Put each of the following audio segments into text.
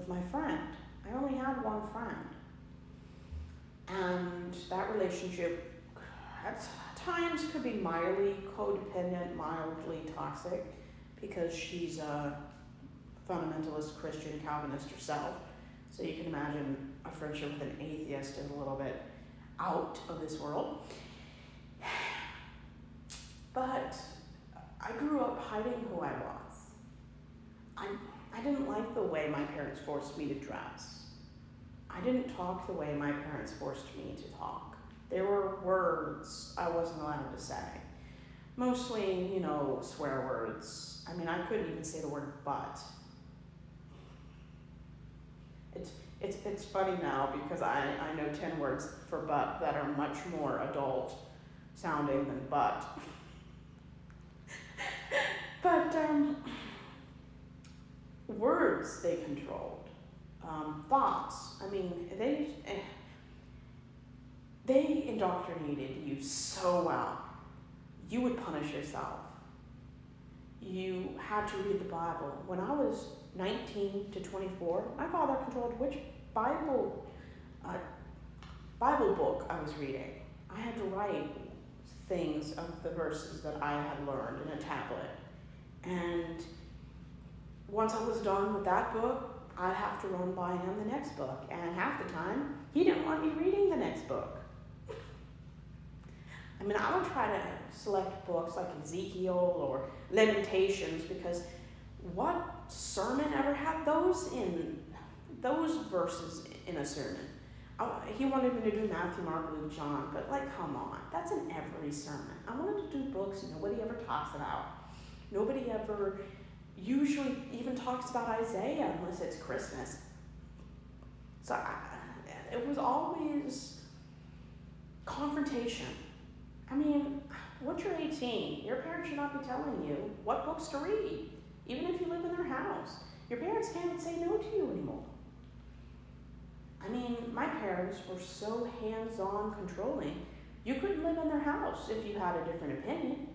my friend. I only had one friend. And that relationship at times could be mildly codependent, mildly toxic, because she's a fundamentalist Christian Calvinist herself. So you can imagine a friendship with an atheist is a little bit out of this world. But I grew up hiding who I was. I didn't like the way my parents forced me to dress. I didn't talk the way my parents forced me to talk. There were words I wasn't allowed to say. Mostly, swear words. I mean, I couldn't even say the word but. It's funny now because I know 10 words for but that are much more adult sounding than but. But words they controlled. Thoughts, I mean, they indoctrinated you so well. You would punish yourself. You had to read the Bible. When I was 19 to 24, my father controlled which Bible book I was reading. I had to write things of the verses that I had learned in a tablet. And once I was done with that book, I'd have to run by him the next book. And half the time, he didn't want me reading the next book. I mean, I would try to select books like Ezekiel or Lamentations, because what sermon ever had those verses in a sermon? He wanted me to do Matthew, Mark, Luke, John, but come on, that's in every sermon. I wanted to do books nobody ever talks about. Nobody ever usually even talks about Isaiah unless it's Christmas. So it was always confrontation. I mean, once you're 18, your parents should not be telling you what books to read, even if you live in their house. Your parents can't say no to you anymore. I mean, my parents were so hands-on controlling, you couldn't live in their house if you had a different opinion.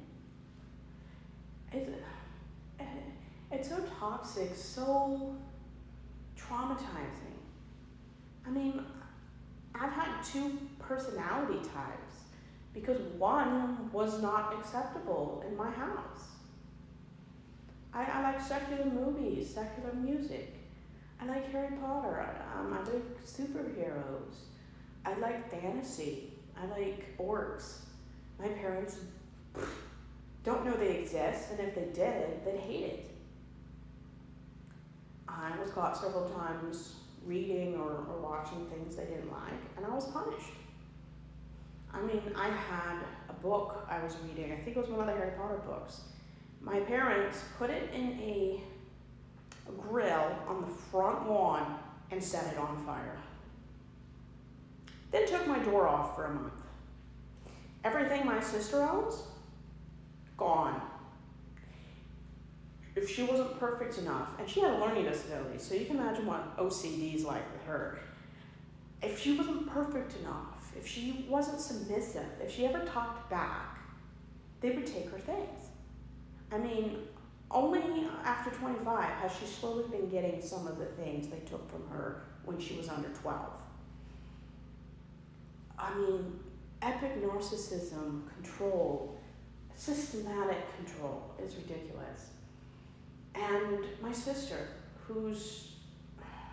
It's so toxic, so traumatizing. I mean, I've had 2 personality types because one was not acceptable in my house. I like secular movies, secular music. I like Harry Potter. I like superheroes. I like fantasy. I like orcs. My parents don't know they exist, and if they did, they'd hate it. I was caught several times reading or watching things they didn't like, and I was punished. I mean, I had a book I was reading. I think it was one of the Harry Potter books. My parents put it in a grill on the front lawn and set it on fire. Then took my door off for a month. Everything my sister owns, gone. If she wasn't perfect enough, and she had a learning disability, so you can imagine what OCD is like with her. If she wasn't perfect enough, if she wasn't submissive, if she ever talked back, they would take her things. I mean, only after 25 has she slowly been getting some of the things they took from her when she was under 12. I mean, epic narcissism, control, systematic control is ridiculous. And my sister, who's